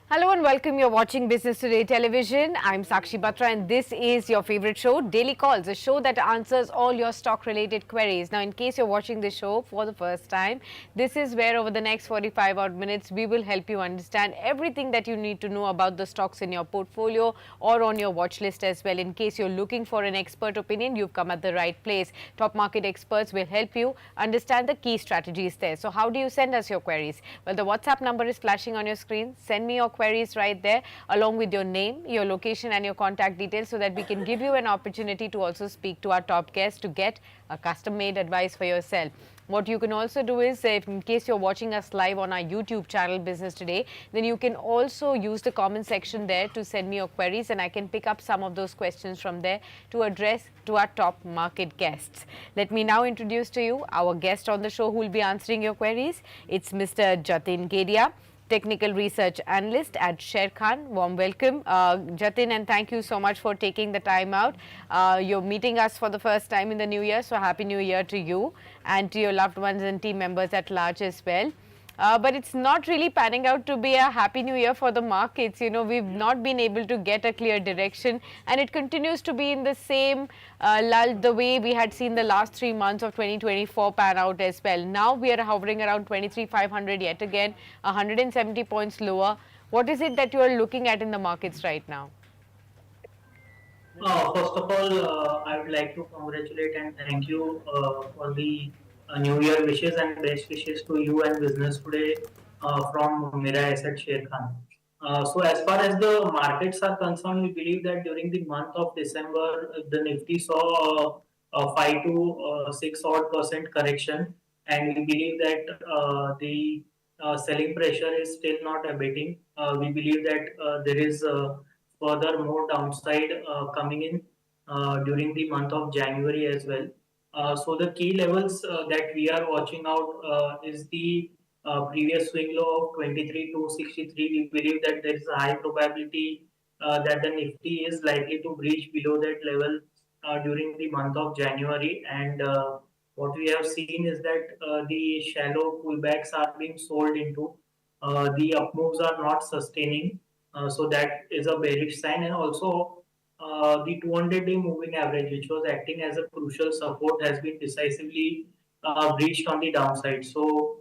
Hello and welcome. You're watching Business Today Television. I'm Sakshi Batra and this is your favorite show, Daily Calls, a show that answers all your stock-related queries. Now, in case you're watching this show for the first time, this is where over the next 45 odd minutes, we will help you understand everything that you need to know about the stocks in your portfolio or on your watch list as well. In case you're looking for an expert opinion, you've come at the right place. Top market experts will help you understand the key strategies there. So how do you send us your queries? Well, the WhatsApp number is flashing on your screen. Send me your queries right there along with your name, your location and your contact details so that we can give you an opportunity to also speak to our top guest to get a custom-made advice for yourself. What you can also do is, if in case you're watching us live on our YouTube channel Business Today, then you can also use the comment section there to send me your queries and I can pick up some of those questions from there to address to our top market guests. Let me now introduce to you our guest on the show who will be answering your queries. It's Mr. Jatin Kedia, Technical Research Analyst at Sharekhan. Warm welcome, Jatin, and thank you so much for taking the time out. You're meeting us for the first time in the new year, so Happy New Year to you and to your loved ones and team members at large as well. But it's not really panning out to be a happy new year for the markets. You know, we've not been able to get a clear direction and it continues to be in the same lull the way we had seen the last 3 months of 2024 pan out as well. Now we are hovering around 23,500 yet again, 170 points lower. What is it that you are looking at in the markets right now? First of all, I would like to congratulate and thank you for the New Year wishes and best wishes to you and business today from Mira Asset Sher Khan. So, as far as the markets are concerned, we believe that during the month of December, the Nifty saw a 5 to 6 odd percent correction, and we believe that the selling pressure is still not abating. We believe that there is further more downside coming in during the month of January as well. So the key levels that we are watching out is the previous swing low of 23,263. We believe that there is a high probability that the Nifty is likely to breach below that level during the month of January. And what we have seen is that the shallow pullbacks are being sold into. The up moves are not sustaining, so that is a bearish sign. And also, the 200-day moving average, which was acting as a crucial support, has been decisively breached on the downside. So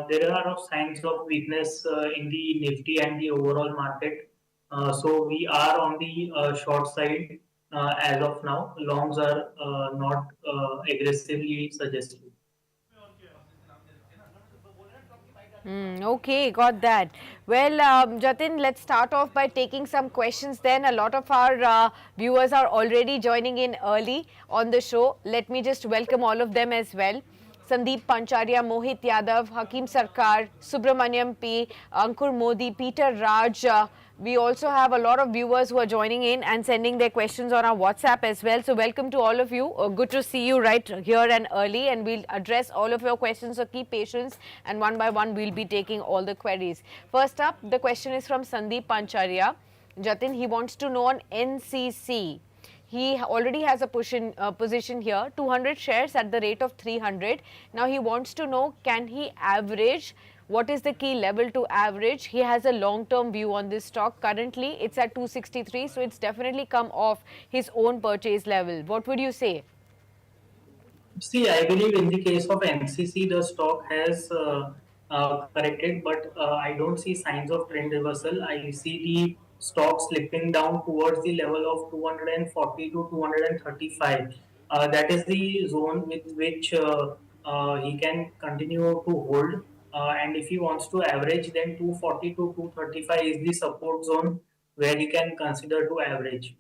there are signs of weakness in the Nifty and the overall market. So we are on the short side as of now. Longs are not aggressively suggested. Okay, got that. Well, Jatin, let's start off by taking some questions then. A lot of our viewers are already joining in early on the show. Let me just welcome all of them as well. Sandeep Pancharia, Mohit Yadav, Hakim Sarkar, Subramaniam P, Ankur Modi, Peter Raj. We also have a lot of viewers who are joining in and sending their questions on our WhatsApp as well. So welcome to all of you. Good to see you right here and early, and we'll address all of your questions. So keep patience and one by one we'll be taking all the queries. First up, the question is from Sandeep Pancharia. Jatin, he wants to know on NCC. He already has a position here, 200 shares at the rate of 300. Now he wants to know, can he average? What is the key level to average? He has a long-term view on this stock. Currently, it's at 263, so it's definitely come off his own purchase level. What would you say? See, I believe in the case of NCC, the stock has corrected, but I don't see signs of trend reversal. I see the stock slipping down towards the level of 240 to 235. That is the zone with which he can continue to hold. And if he wants to average, then 240 to 235 is the support zone where he can consider to average.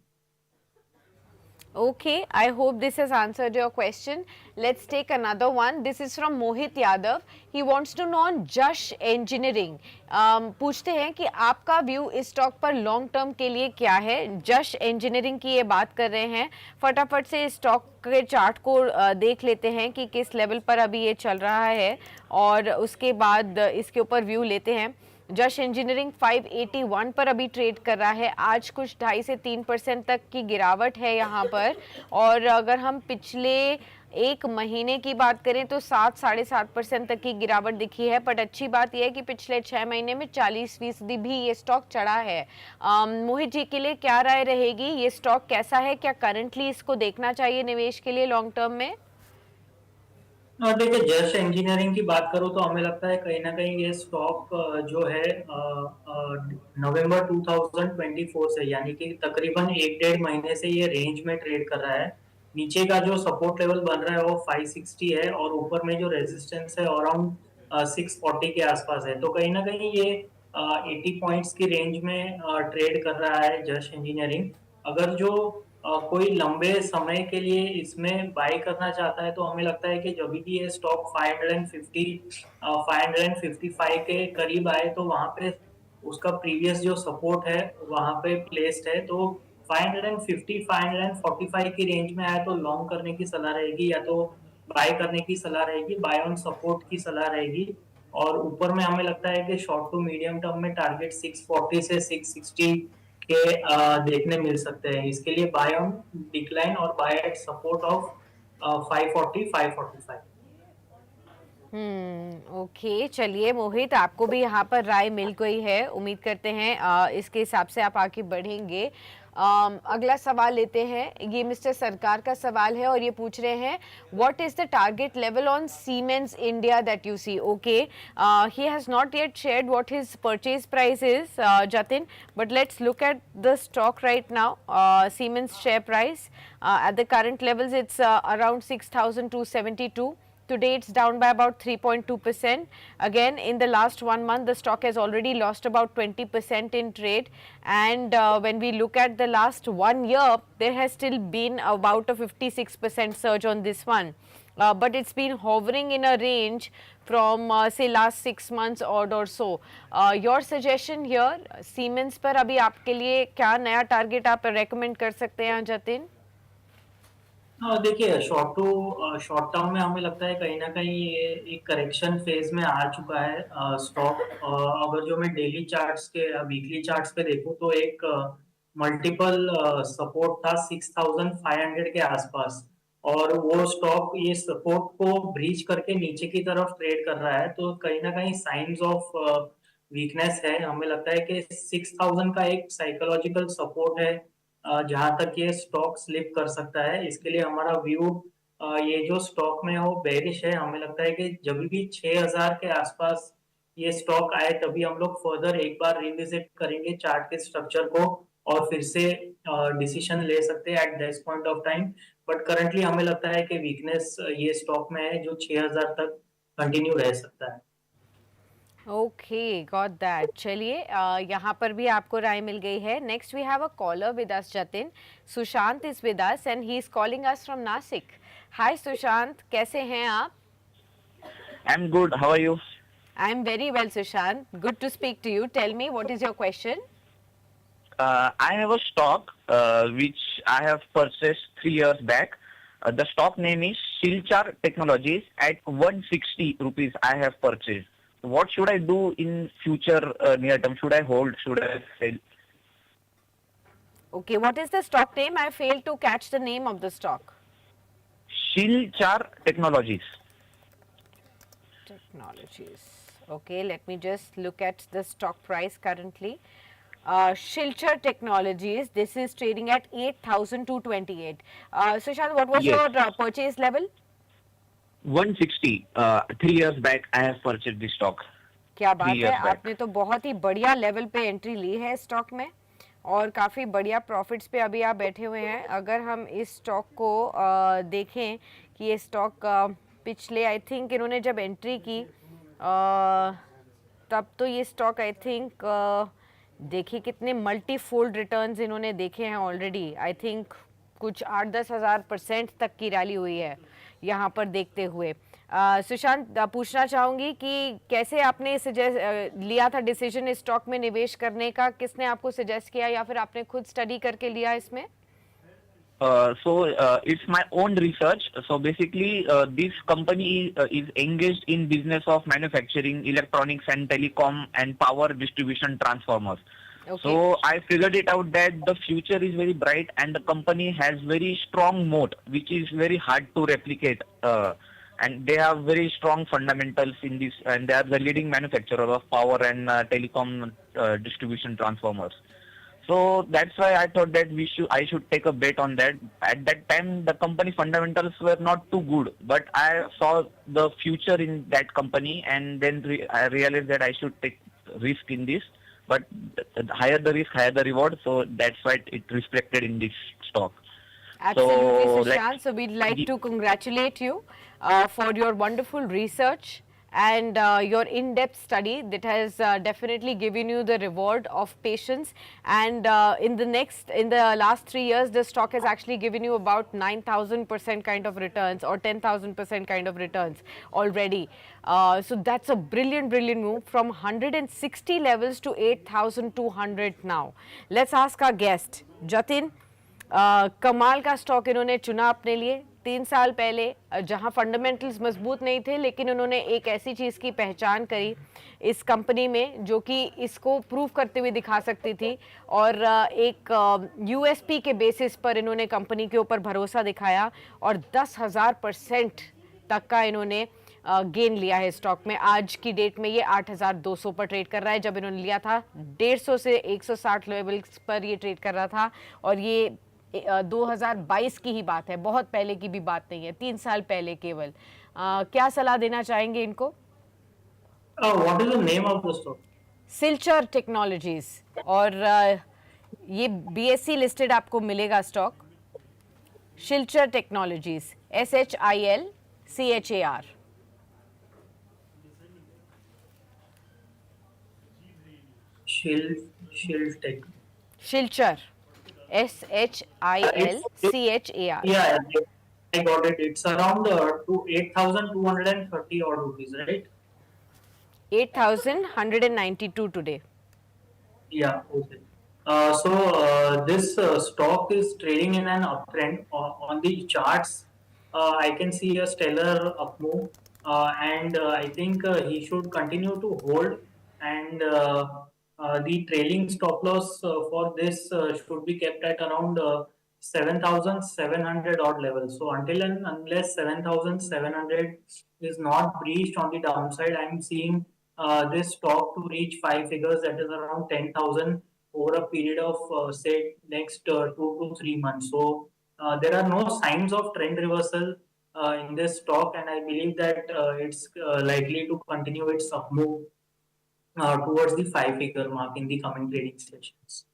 Okay, I hope this has answered your question. Let's take another one. This is from Mohit Yadav. He wants to know on Jash Engineering. पूछते हैं कि आपका view इस stock पर long term के लिए क्या है. जश इंजीनियरिंग की ये बात कर रहे हैं. फटाफट से स्टॉक के चार्ट को देख लेते हैं कि किस लेवल पर अभी ये चल रहा है और उसके बाद इसके ऊपर व्यू लेते हैं. जश इंजीनियरिंग 581 पर अभी ट्रेड कर रहा है. आज कुछ 2.5 से 3% तक की गिरावट है यहाँ पर. और अगर हम पिछले एक महीने की बात करें तो 7-7.5% तक की गिरावट दिखी है, बट अच्छी बात यह है कि पिछले 6 महीने में 40% भी ये स्टॉक चढ़ा है। मोहित जी के लिए क्या राय रहेगी, ये स्टॉक कैसा है, क्या करंटली इसको देखना चाहिए निवेश के लिए लॉन्ग टर्म में? देखिए, जस्ट इंजीनियरिंग की बात करूँ तो हमें लगता है कहीं ना कहीं ये स्टॉक जो है नवंबर 2024 से, यानी कि तकरीबन 1 डेढ़ महीने से ये रेंज में ट्रेड कर रहा है। नीचे का जो सपोर्ट लेवल बन रहा है वो 560 है, और ऊपर में जो रेजिस्टेंस है अराउंड 640 के आसपास है। तो कहीं ना कहीं ये 80 पॉइंट्स की रेंज में ट्रेड कर रहा है जस्ट इंजीनियरिंग। अगर जो कोई लंबे समय के लिए इसमें बाई करना चाहता है तो हमें लगता है कि जब भी ये स्टॉक 555 के करीब आए तो वहां पे उसका प्रीवियस जो सपोर्ट है वहां पे प्लेस्ड है। तो 550 545 की रेंज में आए तो लॉन्ग करने की सलाह रहेगी, या तो बाय करने की सलाह रहेगी, बाय ऑन सपोर्ट की सलाह रहेगी। और ऊपर में हमें लगता है कि शॉर्ट टू मीडियम टर्म में टारगेट 640 से 660 के देखने मिल सकते हैं। इसके लिए बाय ऑन डिक्लाइन और by eight support of 540 545। Okay, चलिए मोहित, आपको भी यहाँ पर राय मिल गई है। उम्मीद करते हैं इसके हिसाब से आप आगे बढ़ेंगे। अगला सवाल लेते हैं। ये मिस्टर सरकार का सवाल है और ये पूछ रहे हैं, what is the target level on Siemens India that you see? Okay, he has not yet shared what his purchase price is, Jatin, but let's look at the stock right now. Siemens share price at the current levels, it's around 6,272. Today it's down by about 3.2%. Again, in the last 1 month, the stock has already lost about 20% in trade. And when we look at the last 1 year, there has still been about a 56% surge on this one. But it's been hovering in a range from say last 6 months odd or so. Your suggestion here, Siemens पर अभी आपके लिए क्या नया target आप recommend कर सकते हैं जतिन? हाँ, देखिए, शॉर्ट टर्म में हमें लगता है कहीं ना कहीं ये एक करेक्शन फेज में आ चुका है स्टॉक। अगर जो मैं डेली चार्ट्स के वीकली चार्ट्स पे देखूं तो एक मल्टीपल सपोर्ट था 6500 के आसपास, और वो स्टॉक ये सपोर्ट को ब्रीच करके नीचे की तरफ ट्रेड कर रहा है। तो कहीं ना कहीं साइंस ऑफ वीकनेस है। हमें लगता है कि 6000 का एक साइकोलॉजिकल सपोर्ट है जहां तक ये स्टॉक स्लिप कर सकता है। इसके लिए हमारा व्यू ये जो स्टॉक में है वो बेरिश है। हमें लगता है कि जब भी 6000 के आसपास ये स्टॉक आए तभी हम लोग फर्दर एक बार रिविजिट करेंगे चार्ट के स्ट्रक्चर को, और फिर से डिसीजन ले सकते हैं at this point of time. But currently हमें लगता है कि वीकनेस ये स्टॉक में है जो 6000 तक कंटिन्यू रह सकता है। Okay, got that. चलिए, यहाँ पर भी आपको राय मिल गई है। Next we have a caller with us, Jatin. Sushant is with us and he is calling us from Nashik. Hi Sushant, कैसे हैं आप? I'm good. How are you? I am very well Sushant, good to speak to you. Tell me, what is your question? I have a stock which I have purchased 3 years back. The stock name is Silchar Technologies. At 160 rupees I have purchased. What should I do in future near term? Should I hold? Should I sell? Okay, what is the stock name? I failed to catch the name of the stock. Silchar Technologies. Technologies. Okay, let me just look at the stock price currently. Shilchar Technologies, this is trading at 8,228. Sushant, what was Yes. your purchase level? 160. 3 years back I have purchased this stock. क्या बात 3 years है, back. आपने तो बहुत ही बढ़िया level पे entry ली है stock में और काफ़ी बढ़िया प्रॉफिट्स पे अभी आप बैठे हुए हैं। अगर हम इस स्टॉक को देखें कि ये स्टॉक पिछले आई थिंक इन्होंने जब एंट्री की तब तो ये स्टॉक आई थिंक देखिए कितने मल्टी फोल्ड रिटर्न्स इन्होंने देखे हैं ऑलरेडी। आई थिंक कुछ 8-10 हज़ार % तक की रैली हुई है यहाँ पर देखते हुए। सुशांत, पूछना चाहूँगी कि कैसे आपने लिया था डिसीजन इस स्टॉक में निवेश करने का? किसने आपको सजेस्ट किया या फिर आपने खुद स्टडी करके लिया इसमें? It's my own research. So basically, this company is engaged in business of manufacturing electronics and telecom and power distribution transformers. Okay. So I figured it out that the future is very bright and the company has very strong moat, which is very hard to replicate. And they have very strong fundamentals in this, and they are the leading manufacturer of power and telecom distribution transformers. So that's why I thought that I should take a bet on that. At that time, the company fundamentals were not too good, but I saw the future in that company, and then I realized that I should take risk in this. But higher the risk, higher the reward. So that's why it reflected in this stock. Absolutely, So Sushant. So we'd like to congratulate you for your wonderful research and your in-depth study that has definitely given you the reward of patience. And in the last 3 years, the stock has actually given you about 9,000% kind of returns or 10,000% kind of returns already. So that's a brilliant, brilliant move from 160 levels to 8,200 now. Let's ask our guest, Jatin. कमाल का stock इन्होंने चुना अपने लिए 3 साल पहले, जहां fundamentals मजबूत नहीं थे, लेकिन उन्होंने एक ऐसी चीज़ की पहचान करी इस कंपनी में जो कि इसको प्रूव करते हुए दिखा सकती थी, और एक यूएसपी के बेसिस पर इन्होंने कंपनी के ऊपर भरोसा दिखाया और 10,000% तक का इन्होंने गेन लिया है स्टॉक में। आज की डेट में ये 8,200 पर ट्रेड कर रहा है। जब इन्होंने लिया था 150 से 160 लेवल्स पर ये ट्रेड कर रहा था, और ये 2022 की ही बात है, बहुत पहले की भी बात नहीं है, 3 साल पहले केवल। क्या सलाह देना चाहेंगे इनको? What is the name of the stock? Silchar technologies, और ये बीएससी लिस्टेड आपको मिलेगा stock, Silchar technologies, SHILCHAR। Shiltech. Silchar, SHILCHAR। Yeah, I got it. It's around 8,230 odd rupees, right? 8,192 today. Yeah, okay. This stock is trading in an uptrend. On the charts, I can see a stellar up move, and I think he should continue to hold. And the trailing stop loss for this should be kept at around 7,700 odd levels. So until and unless 7,700 is not breached on the downside, I'm seeing this stock to reach 5 figures, that is around 10,000 over a period of say next 2 to 3 months. So there are no signs of trend reversal in this stock, and I believe that it's likely to continue its up move towards the 5 figure mark in the coming trading sessions.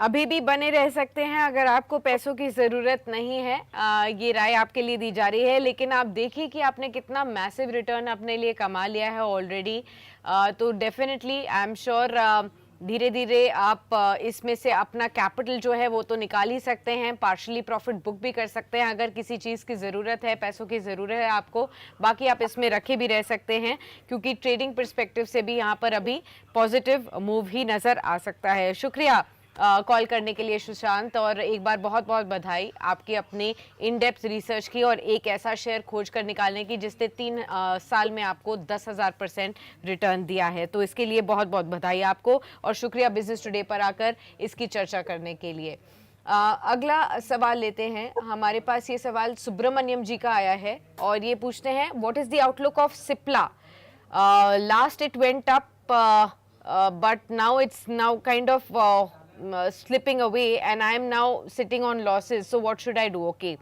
अभी भी बने रह सकते हैं अगर आपको पैसों की ज़रूरत नहीं है। ये राय आपके लिए दी जा रही है, लेकिन आप देखिए कि आपने कितना मैसिव रिटर्न अपने लिए कमा लिया है ऑलरेडी। तो डेफिनेटली आई एम श्योर धीरे धीरे आप इसमें से अपना कैपिटल जो है वो तो निकाल ही सकते हैं, पार्शली प्रॉफिट बुक भी कर सकते हैं अगर किसी चीज़ की ज़रूरत है, पैसों की ज़रूरत है आपको। बाकी आप इसमें रखे भी रह सकते हैं क्योंकि ट्रेडिंग पर्सपेक्टिव से भी यहाँ पर अभी पॉजिटिव मूव ही नज़र आ सकता है। शुक्रिया कॉल करने के लिए सुशांत, और एक बार बहुत बहुत बधाई आपकी अपने इन डेप्थ रिसर्च की और एक ऐसा शेयर खोज कर निकालने की जिसने 3 साल में आपको 10,000% रिटर्न दिया है। तो इसके लिए बहुत बहुत बधाई आपको, और शुक्रिया बिजनेस टुडे पर आकर इसकी चर्चा करने के लिए। अगला सवाल लेते हैं। हमारे पास ये सवाल सुब्रमण्यम जी का आया है और ये पूछते हैं, what is the outlook of Cipla? Last it went up but now it's now kind of slipping away and I am now sitting on losses, so what should I do? Okay,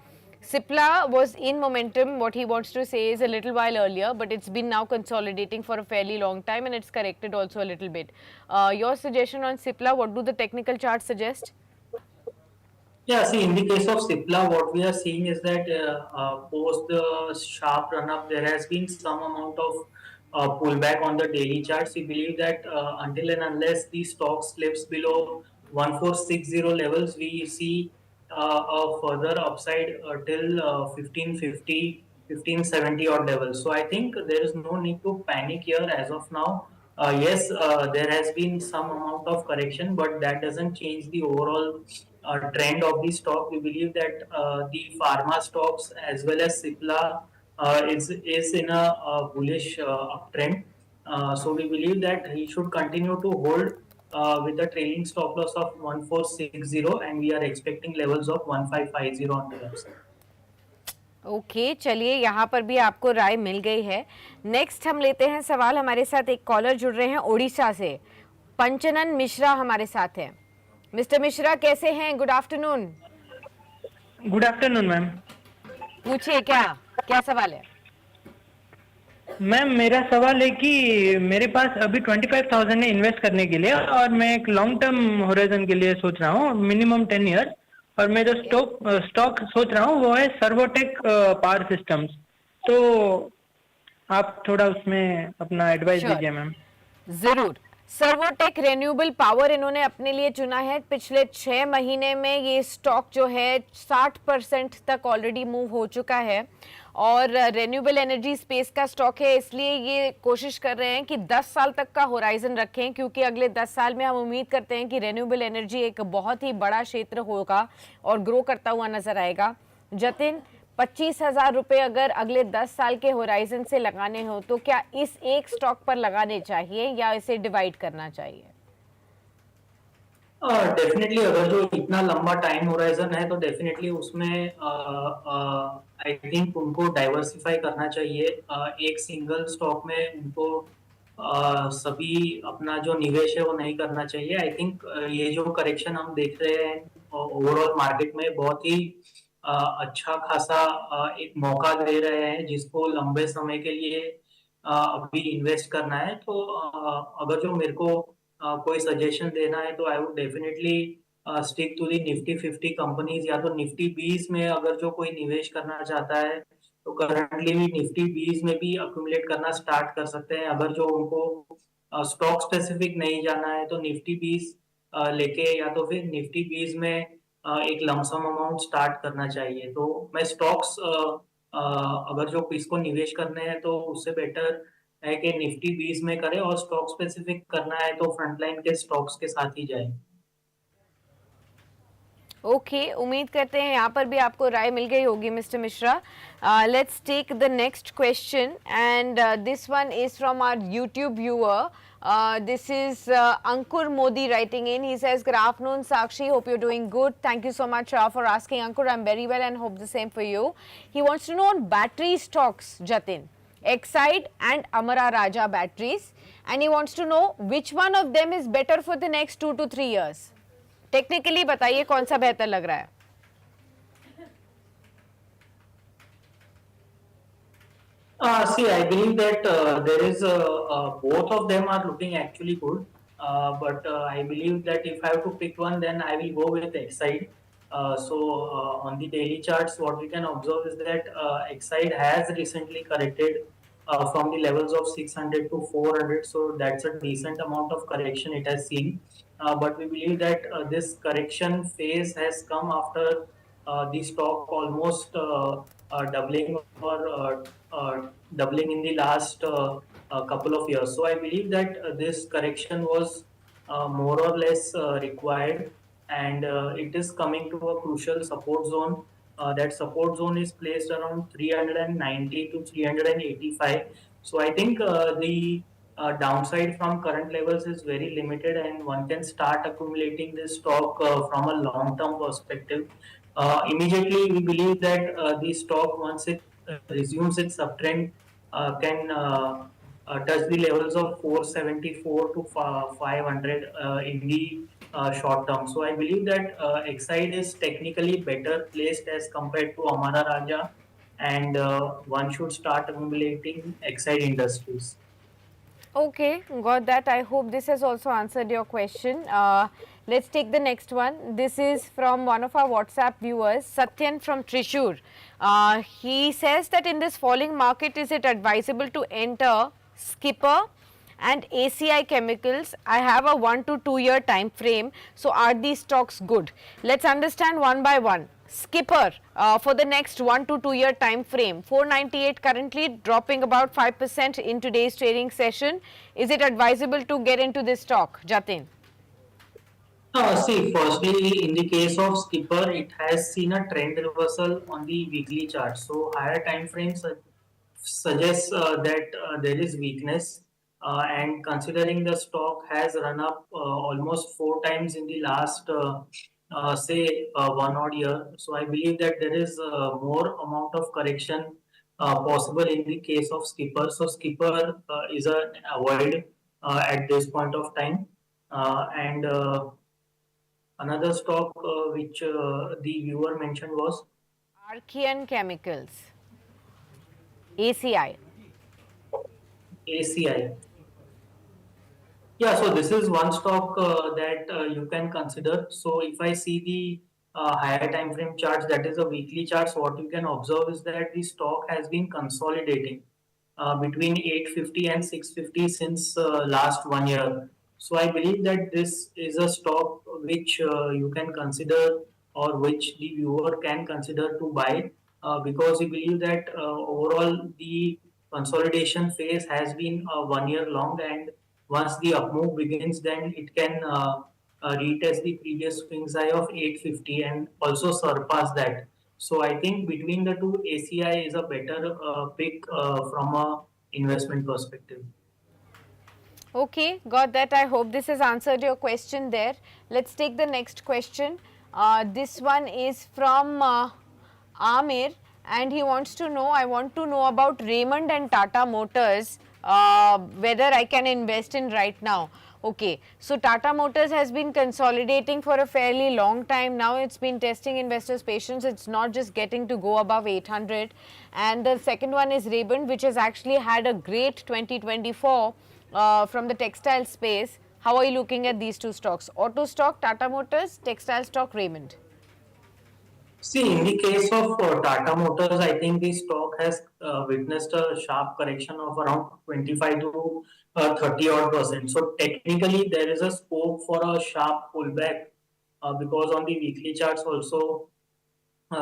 Cipla was in momentum. What he wants to say is a little while earlier, but it's been now consolidating for a fairly long time and it's corrected also a little bit. Your suggestion on Cipla, what do the technical charts suggest? Yeah, see, in the case of Cipla, what we are seeing is that post the sharp run up, there has been some amount of pullback on the daily charts. We believe that until and unless the stock slips below 1460 levels, we see a further upside till 1550, 1570 odd levels. So I think there is no need to panic here as of now. Yes, there has been some amount of correction, but that doesn't change the overall trend of the stock. We believe that the pharma stocks as well as Cipla is in a bullish uptrend. So we believe that he should continue to hold with a trailing stop loss of 1460, and we are expecting levels of 1550 on the upside. Okay चलिए यहाँ पर भी आपको राय मिल गई है। Next हम लेते हैं सवाल। हमारे साथ एक कॉलर जुड़ रहे हैं उड़ीसा से, पंचनन मिश्रा हमारे साथ हैं। मिस्टर मिश्रा कैसे हैं? Good afternoon. Good afternoon ma'am. पूछिए क्या क्या सवाल है? मैम मेरा सवाल है कि मेरे पास अभी 25,000 है इन्वेस्ट करने के लिए, और मैं एक लॉन्ग टर्म होराइजन के लिए सोच रहा हूँ, मिनिमम 10 ईयर। और मैं जो स्टॉक सोच रहा हूँ वो है सर्वोटेक पावर सिस्टम्स। तो आप थोड़ा उसमें अपना एडवाइस Sure. दीजिए मैम। जरूर। सर्वोटेक रेन्यूएबल पावर इन्होंने अपने लिए चुना है। पिछले 6 महीने में ये स्टॉक जो है 60% तक ऑलरेडी मूव हो चुका है, और रेन्यूएबल एनर्जी स्पेस का स्टॉक है, इसलिए ये कोशिश कर रहे हैं कि 10 साल तक का होराइजन रखें, क्योंकि अगले 10 साल में हम उम्मीद करते हैं कि रेन्यूएबल एनर्जी एक बहुत ही बड़ा क्षेत्र होगा और ग्रो करता हुआ नजर आएगा। जतिन, 25,000 रुपए अगर अगले 10 साल के होराइजन से लगाने हो तो क्या इस एक स्टॉक पर लगाने चाहिए या इसे डिवाइड करना चाहिए? डेफिनेटली अगर जो इतना लंबा टाइम होराइजन है तो डेफिनेटली उसमें आई थिंक उनको डाइवर्सिफाई करना चाहिए। एक सिंगल स्टॉक में उनको सभी अपना जो निवेश है वो नहीं करना चाहिए। आई थिंक ये जो करेक्शन हम देख रहे हैं ओवरऑल मार्केट में बहुत ही अच्छा खासा एक मौका दे रहे हैं जिसको लंबे समय के लिए अभी इन्वेस्ट करना है। तो अगर जो मेरे को कोई सजेशन देना है तो I would definitely stick to the Nifty 50 companies, या तो निफ्टी 20 में अगर जो कोई निवेश करना चाहता है तो करंटली भी निफ्टी 20 में भी अक्यूमुलेट करना स्टार्ट कर सकते हैं। अगर जो उनको स्टॉक स्पेसिफिक नहीं जाना है तो निफ्टी 20 लेके या तो फिर निफ्टी 20 में एक लमसम अमाउंट स्टार्ट करना चाहिए। तो मैं स्टॉक्स अगर जो इसको निवेश करने हैं तो उससे बेटर है कि निफ्टी 20 में करें, और स्टॉक स्पेसिफिक करना है तो फ्रंटलाइन के स्टॉक्स के साथ ही जाए। ओके, उम्मीद करते हैं यहाँ पर भी आपको राय मिल गई होगी mister Mishra. Let's take the next question, and this one is from our YouTube viewer. This is Ankur Modi writing in. He says, good afternoon Sakshi, hope you're doing good. Thank you so much for asking, Ankur. I'm very well and hope the same for you. He wants to know on battery stocks, Jatin, Exide and Amara Raja batteries, and he wants to know which one of them is better for the next 2 to 3 years. Technically बताइए कौन सा बेहतर लग रहा है? See, I believe that there is both of them are looking actually good, but I believe that if I have to pick one, then I will go with Exide. On the daily charts, what we can observe is that Exide has recently corrected from the levels of 600 to 400, so that's a decent amount of correction it has seen. But we believe that this correction phase has come after the stock almost doubling or doubling in the last couple of years. So I believe that this correction was more or less required, and it is coming to a crucial support zone. That support zone is placed around 390 to 385. So I think the downside from current levels is very limited, and one can start accumulating this stock from a long-term perspective. Immediately, we believe that the stock, once it resumes its uptrend, can touch the levels of 474 to 500 in the short term. So I believe that Exide is technically better placed as compared to Amara Raja, and one should start accumulating Exide Industries. Okay, got that. I hope this has also answered your question. Let's take the next one. This is from one of our WhatsApp viewers, Satyan from Trishur. He says that in this falling market, is it advisable to enter Skipper and ACI Chemicals? I have a 1 to 2 year time frame. So are these stocks good? Let's understand one by one. Skipper for the next 1 to 2 year time frame, 498 currently, dropping about 5% in today's trading session. Is it advisable to get into this stock, Jatin? See, firstly, in the case of Skipper, it has seen a trend reversal on the weekly chart. So higher time frames suggest that there is weakness. and considering the stock has run up almost 4 times in the last say 1 odd year. So I believe that there is more amount of correction possible in the case of skipper. So skipper is a avoid at this point of time. And another stock which the viewer mentioned was Archean Chemicals, ACI. ACI. Yeah, so this is one stock that you can consider. So if I see the higher time frame charts, that is a weekly charts, what you can observe is that the stock has been consolidating between 850 and 650 since last 1 year. So I believe that this is a stock which you can consider or which the viewer can consider to buy because we believe that overall the consolidation phase has been 1 year long, and once the up move begins, then it can retest the previous swings high of 850 and also surpass that. So I think between the two, ACI is a better pick from a investment perspective. Okay, got that. I hope this has answered your question there. Let's take the next question. This one is from Amir, and he wants to know, I want to know about Raymond and Tata Motors, whether I can invest in right now. Okay, so Tata Motors has been consolidating for a fairly long time now. It's been testing investors' patience. It's not just getting to go above 800. And the second one is Raymond, which has actually had a great 2024 from the textile space. How are you looking at these two stocks? Auto stock, Tata Motors, textile stock, Raymond. See, in the case of Tata Motors, I think the stock has witnessed a sharp correction of around 25 to 30 odd percent. So technically, there is a scope for a sharp pullback because on the weekly charts also,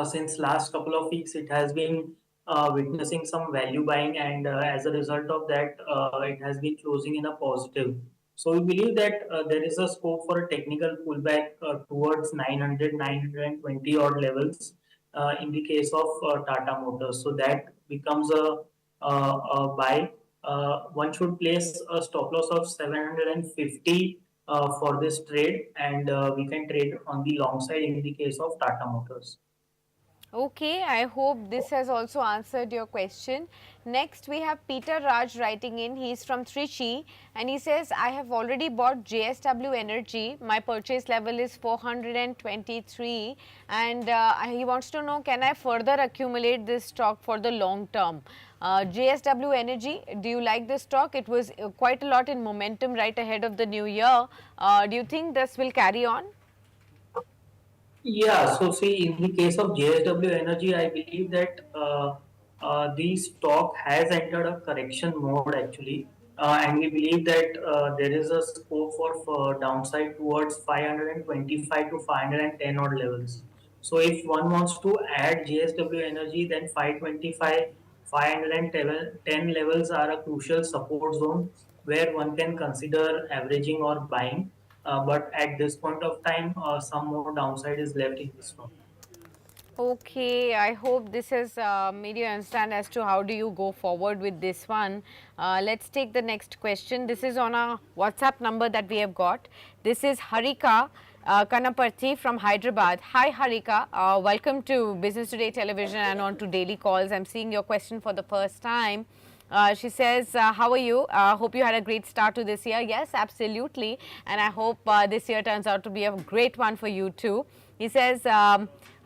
since last couple of weeks, it has been witnessing some value buying, and as a result of that, it has been closing in a positive. So we believe that there is a scope for a technical pullback towards 900, 920 odd levels in the case of Tata Motors. So that becomes a buy. One should place a stop loss of 750 for this trade, and we can trade on the long side in the case of Tata Motors. Okay, I hope this has also answered your question. Next, we have Peter Raj writing in. He is from Trichy and he says, I have already bought JSW Energy. My purchase level is 423 and he wants to know, can I further accumulate this stock for the long term? JSW Energy, do you like this stock? It was quite a lot in momentum right ahead of the new year. Do you think this will carry on? Yeah, so see, in the case of JSW Energy, I believe that the stock has entered a correction mode actually, and we believe that there is a scope for downside towards 525 to 510 odd levels. So if one wants to add JSW Energy, then 525, 510 levels are a crucial support zone where one can consider averaging or buying. But at this point of time, some more downside is left in this stock. Okay, I hope this has made you understand as to how do you go forward with this one. Let's take the next question. This is on a WhatsApp number that we have got. This is Harika Kanaparthi from Hyderabad. Hi Harika, welcome to Business Today Television and on to Daily Calls. I'm seeing your question for the first time. She says, how are you? Hope you had a great start to this year. Yes, absolutely. And I hope this year turns out to be a great one for you too. He says,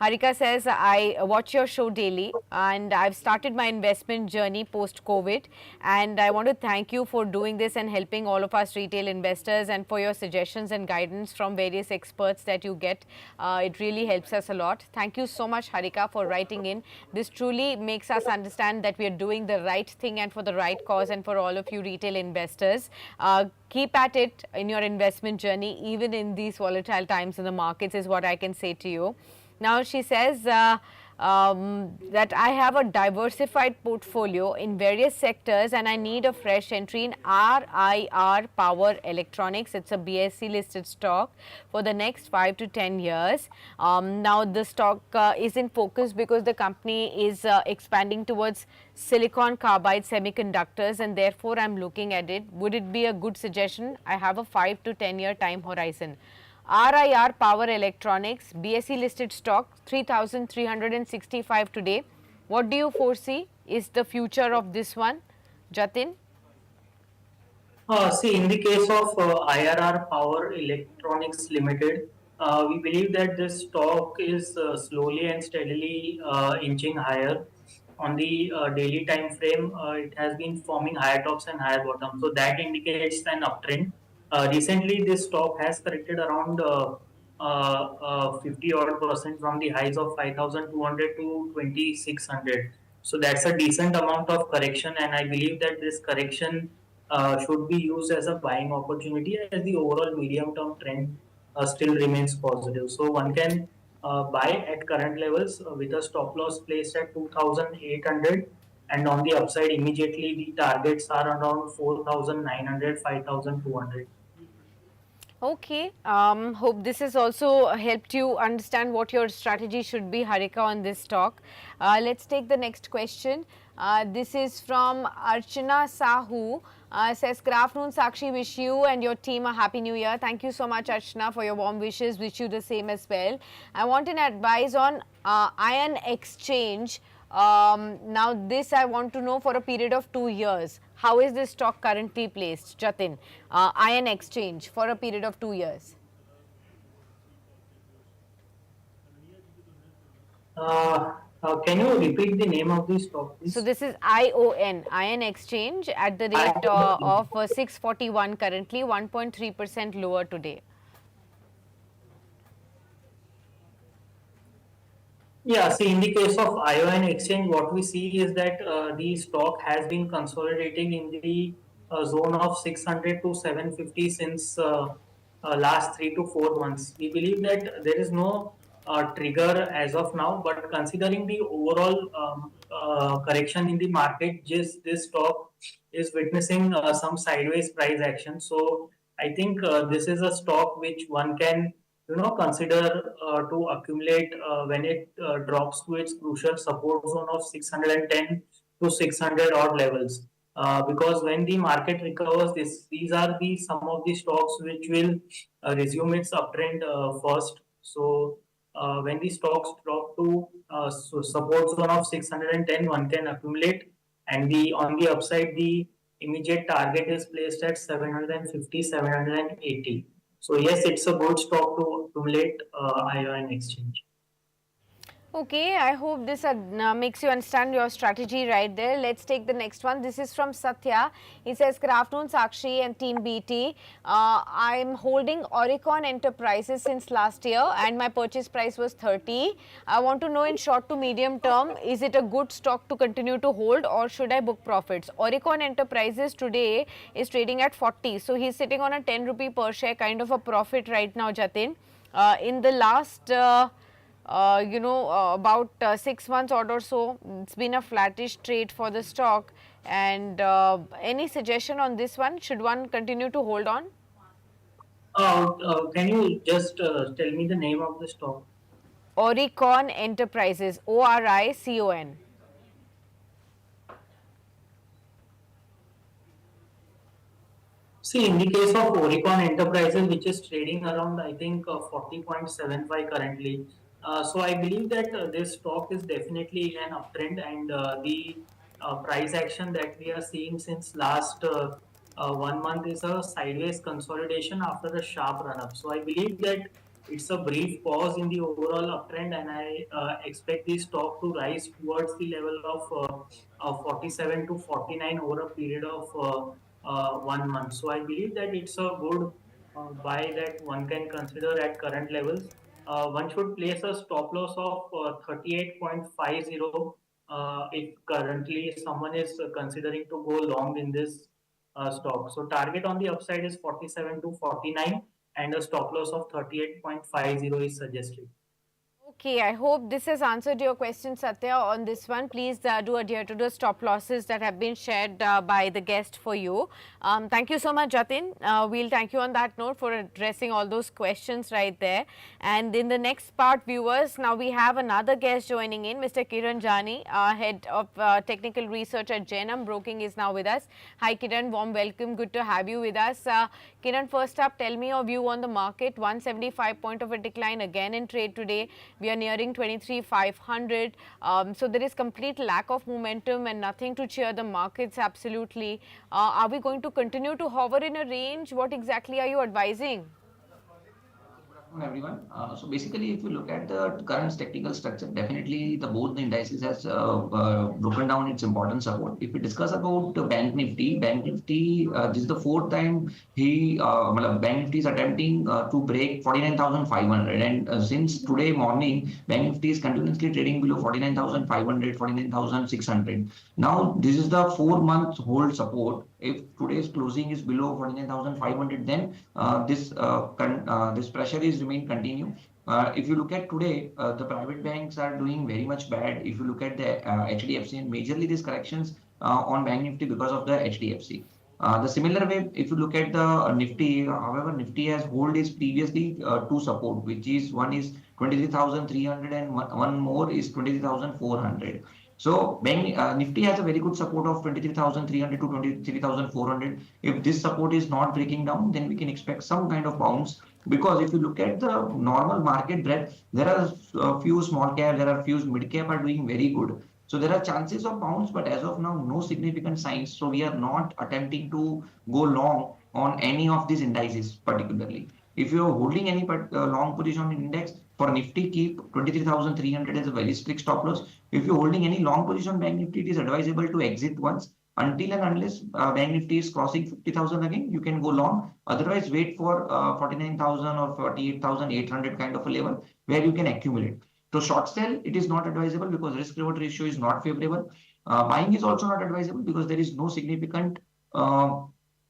Harika says, I watch your show daily and I've started my investment journey post-COVID, and I want to thank you for doing this and helping all of us retail investors and for your suggestions and guidance from various experts that you get. It really helps us a lot. Thank you so much, Harika, for writing in. This truly makes us understand that we are doing the right thing and for the right cause and for all of you retail investors. Keep at it in your investment journey, even in these volatile times in the markets, is what I can say to you. Now she says, that I have a diversified portfolio in various sectors and I need a fresh entry in RIR Power Electronics. It's a BSE listed stock for the next 5 to 10 years. Now the stock is in focus because the company is expanding towards silicon carbide semiconductors and therefore I'm looking at it. Would it be a good suggestion? I have a 5 to 10 year time horizon. RIR Power Electronics, BSE listed stock 3,365 today. What do you foresee is the future of this one, Jatin? See, in the case of IRR Power Electronics Limited, we believe that this stock is slowly and steadily inching higher. On the daily time frame, it has been forming higher tops and higher bottoms. So that indicates an uptrend. Recently, this stock has corrected around 50 odd percent from the highs of 5,200 to 2,600. So that's a decent amount of correction, and I believe that this correction should be used as a buying opportunity as the overall medium term trend still remains positive. So one can buy at current levels with a stop loss placed at 2,800, and on the upside immediately the targets are around 4,900, 5,200. Okay, hope this has also helped you understand what your strategy should be, Harika, on this stock. Let's take the next question. This is from Archana Sahu. Says, good afternoon, Sakshi, wish you and your team a happy new year. Thank you so much, Archana, for your warm wishes. Wish you the same as well. I want an advice on iron exchange. Now this I want to know for a period of 2 years. How is this stock currently placed, Jatin? Iron exchange for a period of 2 years. Can you repeat the name of the stock, please? So this is ION, Iron Exchange, at the rate of 641 currently, 1.3% lower today. Yeah, see, in the case of ION exchange, what we see is that the stock has been consolidating in the zone of 600 to 750 since last 3 to 4 months. We believe that there is no trigger as of now, but considering the overall correction in the market, just this stock is witnessing some sideways price action. So I think this is a stock which one can consider to accumulate when it drops to its crucial support zone of 610 to 600 odd levels. Because when the market recovers, these are the some of the stocks which will resume its uptrend first. So when the stocks drop to support zone of 610, one can accumulate, and the on the upside the immediate target is placed at 750, 780. So yes, it's a good stock to accumulate ION exchange. Okay, I hope this makes you understand your strategy right there. Let's take the next one. This is from Satya. He says, good afternoon, Sakshi and Team BT. I'm holding Oricon Enterprises since last year and my purchase price was 30. I want to know in short to medium term, is it a good stock to continue to hold or should I book profits? Oricon Enterprises today is trading at 40. So he's sitting on a 10 rupee per share kind of a profit right now, Jatin. In the last about 6 months odd or so, it's been a flattish trade for the stock. And any suggestion on this one? Should one continue to hold on? Can you just tell me the name of the stock? Oricon Enterprises, ORICON. See, in the case of Oricon Enterprises, which is trading around, I think, 40.75 currently. So I believe that this stock is definitely an uptrend, and the price action that we are seeing since last 1 month is a sideways consolidation after a sharp run up. So I believe that it's a brief pause in the overall uptrend, and I expect the stock to rise towards the level of 47 to 49 over a period of 1 month. So I believe that it's a good buy that one can consider at current levels. One should place a stop loss of 38.50 if currently someone is considering to go long in this stock. So target on the upside is 47 to 49 and a stop loss of 38.50 is suggested. Okay, I hope this has answered your question, Satya, on this one. Please do adhere to the stop losses that have been shared by the guest for you. Thank you so much, Jatin. We'll thank you on that note for addressing all those questions right there. And in the next part, viewers, now we have another guest joining in, Mr. Kiran Jani, Head of Technical Research at Jainam Broking is now with us. Hi, Kiran, warm welcome. Good to have you with us. Kiran, first up, tell me your view on the market. 175 point of a decline again in trade today. We are nearing 23,500. So there is complete lack of momentum and nothing to cheer the markets absolutely. Are we going to continue to hover in a range? What exactly are you advising? Everyone. So basically, if you look at the current technical structure, definitely both the indices has broken down its important support. If we discuss about the Bank Nifty, this is the fourth time Bank Nifty is attempting to break 49,500, and since today morning, Bank Nifty is continuously trading below 49,500, 49,600. Now this is the 4-month hold support. If today's closing is below 49,500, then this pressure is remain continue. If you look at today, the private banks are doing very much bad. If you look at the HDFC, and majorly these corrections on Bank Nifty because of the HDFC. The similar way, if you look at the Nifty, however, Nifty has hold is previously two support, which is one is 23,300 and one more is 23,400. So Nifty has a very good support of 23,300 to 23,400. If this support is not breaking down, then we can expect some kind of bounce. Because if you look at the normal market breadth, there are a few small cap, there are a few mid cap are doing very good. So there are chances of bounce, but as of now, no significant signs. So we are not attempting to go long on any of these indices particularly. If you are holding any long position in index, for Nifty, keep 23,300 as a very strict stop loss. If you're holding any long position Bank Nifty, it is advisable to exit once. Until and unless Bank Nifty is crossing 50,000 again, you can go long. Otherwise, wait for 49,000 or 48,800 kind of a level where you can accumulate. So short sell, it is not advisable because risk reward ratio is not favorable. Buying is also not advisable because there is no significant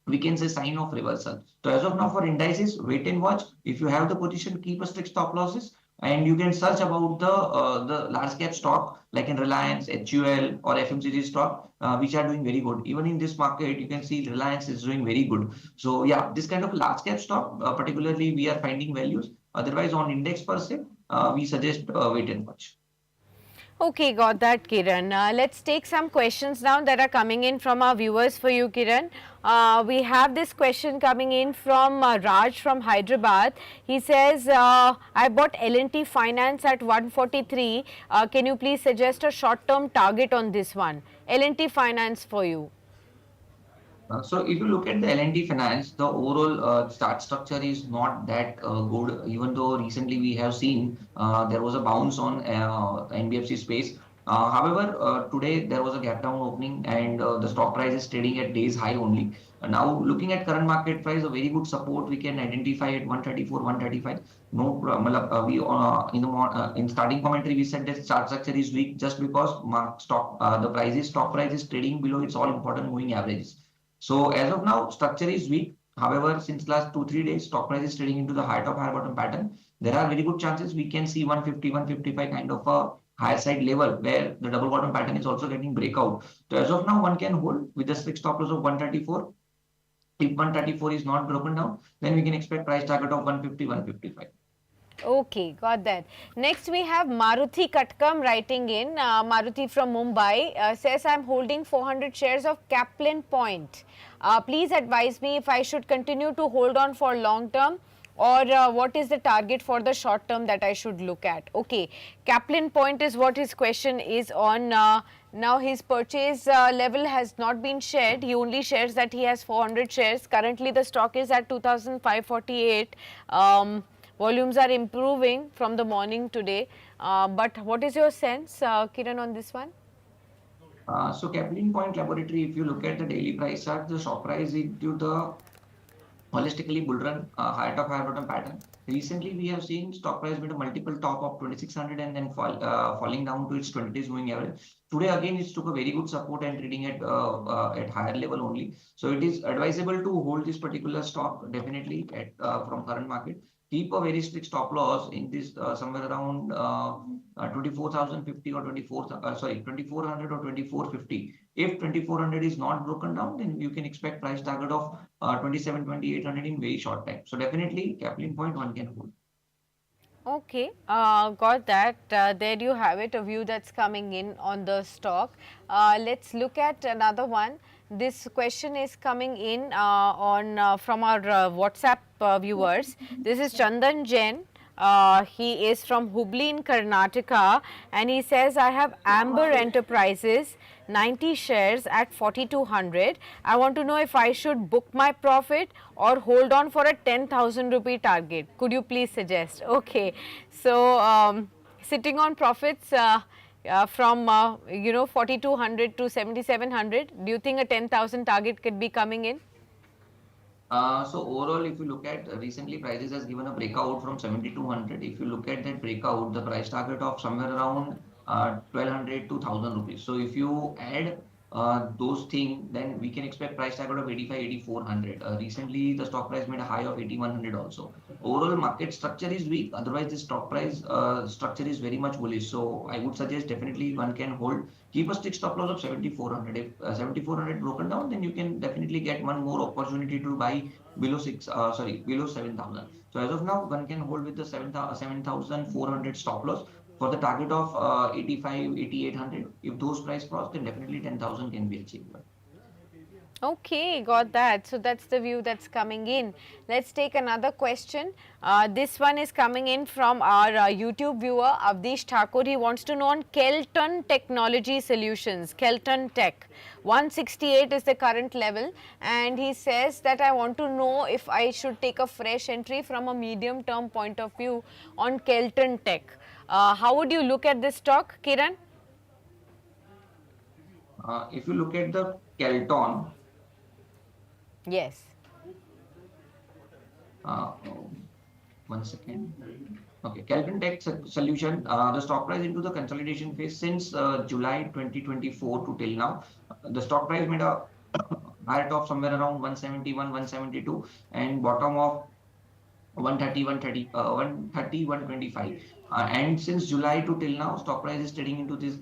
we can say sign of reversal. So as of now for indices, wait and watch. If you have the position, keep a strict stop losses, and you can search about the large cap stock like in Reliance, HUL or FMCG stock, which are doing very good. Even in this market, you can see Reliance is doing very good. So yeah, this kind of large cap stock, particularly we are finding values. Otherwise on index per se, we suggest wait and watch. Okay, got that, Kiran. Let's take some questions now that are coming in from our viewers for you, Kiran. We have this question coming in from Raj from Hyderabad. He says, I bought L&T Finance at 143. Can you please suggest a short-term target on this one? L&T Finance for you. So if you look at the L&T Finance, the overall chart structure is not that good, even though recently we have seen there was a bounce on NBFC space. However, today there was a gap down opening and the stock price is trading at days high only. Now looking at current market price, a very good support we can identify at 134, 135. No problem. In starting commentary we said that chart structure is weak just because stock price is trading below its all important moving averages. So as of now, structure is weak. However, since last 2-3 days, stock price is trading into the high top, high bottom pattern. There are very good chances we can see 150, 155 kind of a higher side level where the double bottom pattern is also getting breakout. So as of now, one can hold with a strict stop loss of 134. If 134 is not broken down, then we can expect price target of 150, 155. Okay, got that. Next we have Maruti Katkam writing in. Maruti from Mumbai says, I'm holding 400 shares of Kaplan Point. Please advise me if I should continue to hold on for long term or what is the target for the short term that I should look at. Okay, Kaplan Point is what his question is on. Now his purchase level has not been shared. He only shares that he has 400 shares. Currently the stock is at 2,548. Volumes are improving from the morning today, but what is your sense, Kiran, on this one? So Kaplan Point Laboratory, if you look at the daily price chart, the stock price into the holistically bull run, higher top, higher bottom pattern. Recently, we have seen stock price with a multiple top of 2,600 and then falling down to its 20 days moving average. Today, again, it took a very good support and trading at higher level only. So it is advisable to hold this particular stock definitely at from current market. keep a very strict stop loss in this somewhere around 24,050 or 2400 or 2450. If 2400 is not broken down, then you can expect price target of 2800 in very short time. So definitely Kaplan point one can hold. Okay, got that. There you have it, a view that's coming in on the stock. Let's look at another one. This question is coming in from our WhatsApp viewers. This is Chandan Jain. He is from Hubli in Karnataka, and he says, I have Amber Enterprises 90 shares at 4200. I want to know if I should book my profit or hold on for a 10,000 rupee target. Could you please suggest? Okay, so sitting on profits from 4200 to 7700, do you think a 10,000 target could be coming in? So overall, if you look at recently prices has given a breakout from 7200. If you look at that breakout, the price target of somewhere around 1200 to 1000 rupees. So if you add those things, then we can expect price target of 85, 8400. Recently, the stock price made a high of 8100 also. Overall, market structure is weak. Otherwise, the stock price structure is very much bullish. So I would suggest definitely one can hold. Keep a strict stop loss of 7400. If 7400 broken down, then you can definitely get one more opportunity to buy below below 7000. So as of now, one can hold with the 7400 stop loss for the target of 85, 8800. If those price cross, then definitely 10,000 can be achievable. Okay, got that. So that's the view that's coming in. Let's take another question. This one is coming in from our YouTube viewer Avdish Thakur. He wants to know on Kelton Technology Solutions, Kelton Tech. 168 is the current level, and he says that I want to know if I should take a fresh entry from a medium term point of view on Kelton Tech. How would you look at this stock, Kiran? If you look at the Kelton, yes. One second. Okay, Kelton Tech Solution, the stock price into the consolidation phase since July 2024 to till now. The stock price made a higher top somewhere around 171, 172 and bottom of 130, 125. And since July to till now, stock price is trading into this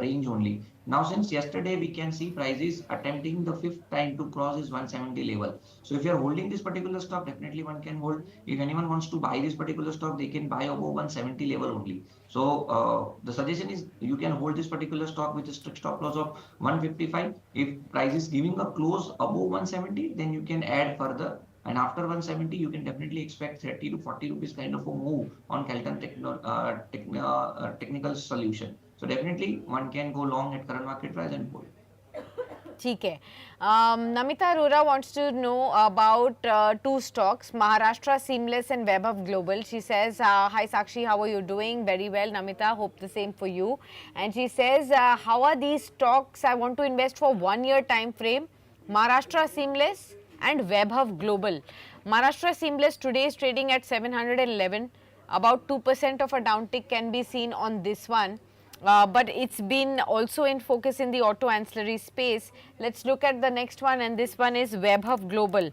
range only. Now, since yesterday, we can see prices attempting the fifth time to cross this 170 level. So if you are holding this particular stock, definitely one can hold. If anyone wants to buy this particular stock, they can buy above 170 level only. So the suggestion is you can hold this particular stock with a strict stop loss of 155. If price is giving a close above 170, then you can add further. And after 170, you can definitely expect 30 to 40 rupees kind of a move on Kelton technical solution. So definitely one can go long at current market price and hold. ठीक है. Namita Arora wants to know about two stocks, Maharashtra Seamless and Webhub Global. She says, hi Sakshi, how are you doing? Very well, Namita, hope the same for you. And she says, how are these stocks? I want to invest for 1 year time frame, Maharashtra Seamless and Webhub Global. Maharashtra Seamless today is trading at 711. About 2% of a downtick can be seen on this one. But it's been also in focus in the auto ancillary space. Let's look at the next one, and this one is Webhub Global.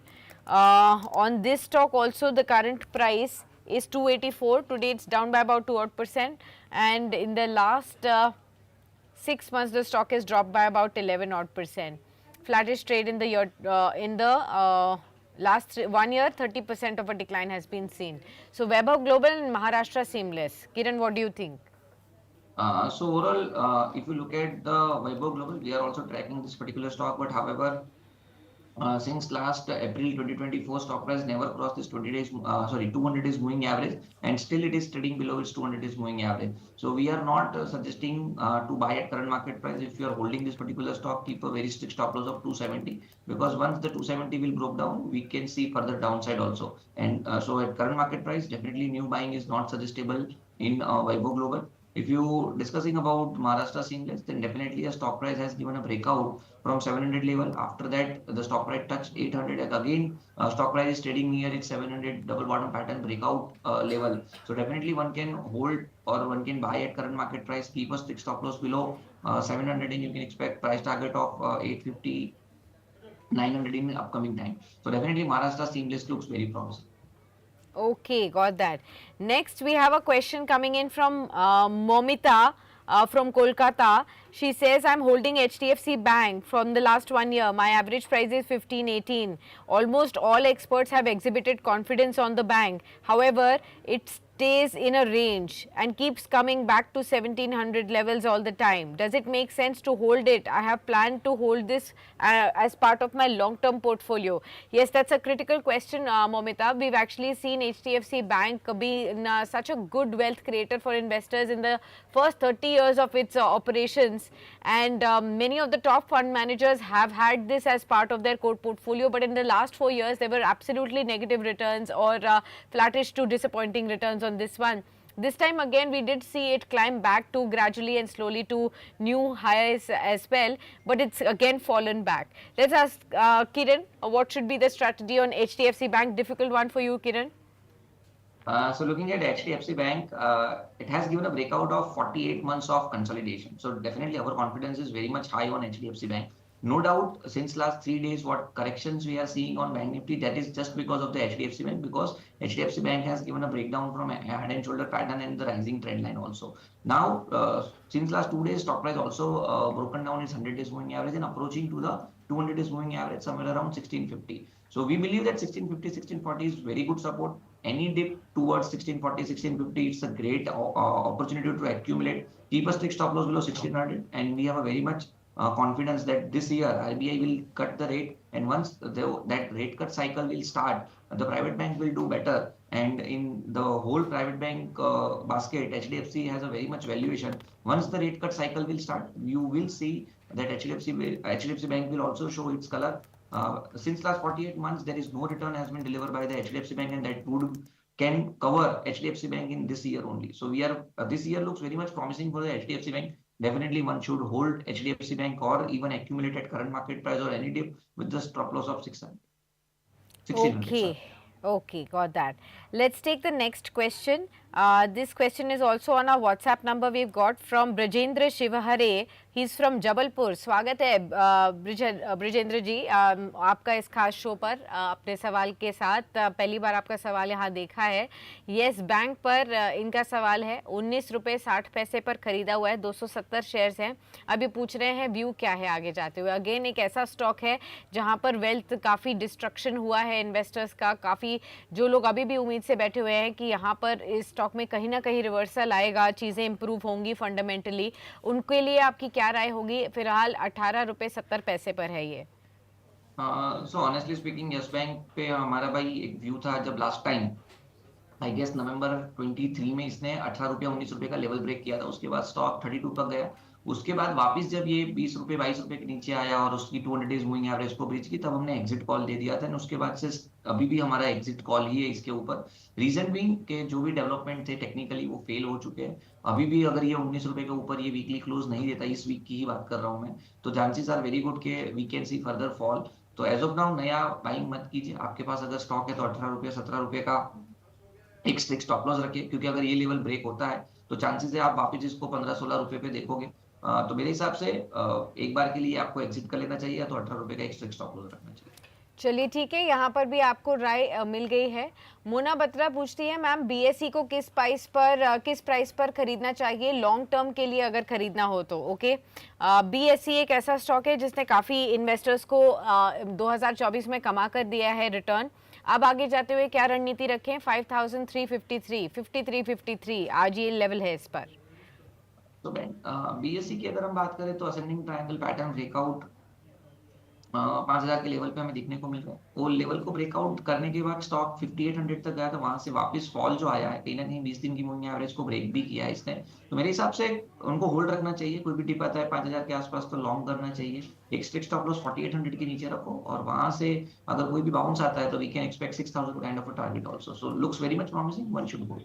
On this stock also the current price is 284. Today it's down by about 2%, and in the last 6 months the stock has dropped by about 11%. Flattish trade in the year, last 1 year, 30% of a decline has been seen. So Webhub Global and Maharashtra Seamless. Kiran, what do you think? So overall, if you look at the Vaibhav Global, we are also tracking this particular stock, but however, since last April 2024, stock price never crossed this 200 days moving average, and still it is trading below its 200 days moving average. So we are not suggesting to buy at current market price. If you are holding this particular stock, keep a very strict stop loss of 270, because once the 270 will broke down, we can see further downside also. And so at current market price, definitely new buying is not suggestible in Vaibhav Global. If you discussing about Maharashtra Seamless, then definitely a stock price has given a breakout from 700 level. After that, the stock price touched 800. Again, stock price is trading near its 700 double bottom pattern breakout level. So definitely one can hold or one can buy at current market price. Keep a strict stop loss below 700, and you can expect price target of 850, 900 in upcoming time. So definitely Maharashtra Seamless looks very promising. Okay, got that. Next, we have a question coming in from Momita from Kolkata. She says, I'm holding HDFC Bank from the last 1 year. My average price is 1518. Almost all experts have exhibited confidence on the bank. However, it stays in a range and keeps coming back to 1700 levels all the time. Does it make sense to hold it? I have planned to hold this as part of my long term portfolio. Yes, that's a critical question, Momita. We've actually seen HDFC Bank be such a good wealth creator for investors in the first 30 years of its operations, and many of the top fund managers have had this as part of their core portfolio, but in the last 4 years there were absolutely negative returns or flattish to disappointing returns on this one. This time again we did see it climb back to gradually and slowly to new highs as well, but it's again fallen back. Let's ask Kiran, what should be the strategy on HDFC Bank? Difficult one for you, Kiran. So looking at HDFC Bank, it has given a breakout of 48 months of consolidation. So definitely our confidence is very much high on HDFC Bank. No doubt, since last 3 days, what corrections we are seeing on Bank Nifty, that is just because of the HDFC Bank, because HDFC Bank has given a breakdown from a head and shoulder pattern and the rising trend line also. Now, since last 2 days, stock price also broken down its 100 days moving average and approaching to the 200 days moving average somewhere around 1650. So we believe that 1650, 1640 is very good support. Any dip towards 1640, 1650, it's a great opportunity to accumulate. Keep a strict stop loss below 1600, and we have a very much confidence that this year RBI will cut the rate, and once that rate cut cycle will start, the private bank will do better. And in the whole private bank basket, HDFC has a very much valuation. Once the rate cut cycle will start, you will see that HDFC Bank will also show its color. Since last 48 months, there is no return has been delivered by the HDFC Bank, and that can cover HDFC Bank in this year only. So we are this year looks very much promising for the HDFC Bank. Definitely one should hold HDFC Bank or even accumulate at current market price or any dip with the stop loss of 600. Okay. Okay, got that. Let's take the next question. This question is also on our WhatsApp number we've got from Brajendra Shivahare. He's from Jabalpur. स्वागत है ब्रिजेंद्र जी आपका इस खास show पर अपने सवाल के साथ। पहली बार आपका सवाल यहाँ देखा है। येस बैंक पर इनका सवाल है 19 रुपये 60 पैसे पर खरीदा हुआ है, 270 शेयर्स हैं। अभी पूछ रहे हैं व्यू क्या है आगे जाते हुए। अगेन एक ऐसा स्टॉक है जहाँ पर वेल्थ काफ़ी डिस्ट्रक्शन हुआ है इन्वेस्टर्स का, काफ़ी जो लोग अभी भी उम्मीद से बैठे हुए हैं कि यहाँ पर इस स्टॉक में कहीं ना कहीं रिवर्सल आएगा, चीज़ें इंप्रूव होंगी फंडामेंटली, उनके लिए आपकी क्या राय होगी? फिलहाल 18 रुपये 70 पैसे पर है ये। So honestly speaking, yes bank पे हमारा भाई एक व्यू था जब लास्ट टाइम आई गेस नवंबर 23 में इसने 18 रुपया 19 रुपये का लेवल ब्रेक किया था। उसके बाद स्टॉक 32 तक गया। उसके बाद वापस जब ये 20 रुपये 22 रुपये के नीचे आया और उसकी 200 डेज मूविंग एवरेज को ब्रीच की, तब हमने एग्जिट कॉल दे दिया था। उसके बाद से अभी भी हमारा एग्जिट कॉल ही है इसके ऊपर। रीजन भी कि जो भी डेवलपमेंट थे टेक्निकली वो फेल हो चुके हैं। अभी भी अगर ये 19 रुपये के ऊपर ये वीकली क्लोज नहीं देता, इस वीक की ही बात कर रहा हूँ मैं, तो चांसेस आर वेरी गुड के we can see further fall. तो एज ऑफ नाउ नया बाइंग मत कीजिए। आपके पास अगर स्टॉक है तो 18 रुपये 17 रुपये का एक स्ट्रिक्ट स्टॉप लॉस रखिए, क्योंकि अगर ये लेवल ब्रेक होता है तो चांसेस है आप वापस इसको 15-16 रुपये पे देखोगे। तो मेरे हिसाब से एक बार के लिए आपको एग्जिट कर लेना चाहिए, तो 18 रुपये का एक स्ट्रिक्ट स्टॉप लॉस रखना चाहिए। चलिए ठीक है, यहाँ पर भी आपको राय मिल गई है। मोना बत्रा पूछती है मैम बीएसई को किस प्राइस पर खरीदना चाहिए लॉन्ग टर्म के लिए अगर खरीदना हो तो? ओके, बीएसई एक ऐसा स्टॉक है जिसने काफ़ी इन्वेस्टर्स को 2024 में कमा कर दिया है रिटर्न। अब आगे जाते हुए क्या रणनीति रखें? 5353 5353 आज ये लेवल है इस पर। तो बीएसई की अगर हम बात करें तो असेंडिंग ट्रायंगल पैटर्न ब्रेकआउट 5000 के लेवल पे हमें देखने को मिल रहा है। वो लेवल को ब्रेकआउट करने के बाद स्टॉक 5800 तक गया, तो वहां से वापस फॉल जो आया है कहीं ना कहीं 20 दिन की मूविंग एवरेज को ब्रेक भी किया है इसने। तो मेरे हिसाब से उनको होल्ड रखना चाहिए। कोई भी टिप आता है 5000 के आसपास तो लॉन्ग करना चाहिए। एक स्ट्रिक्ट स्टॉप लॉस 4800 के नीचे रखो, और वहां से अगर कोई भी बाउंस आता है तो we can expect 6000 kind of a target also. So looks very much promising, one should go.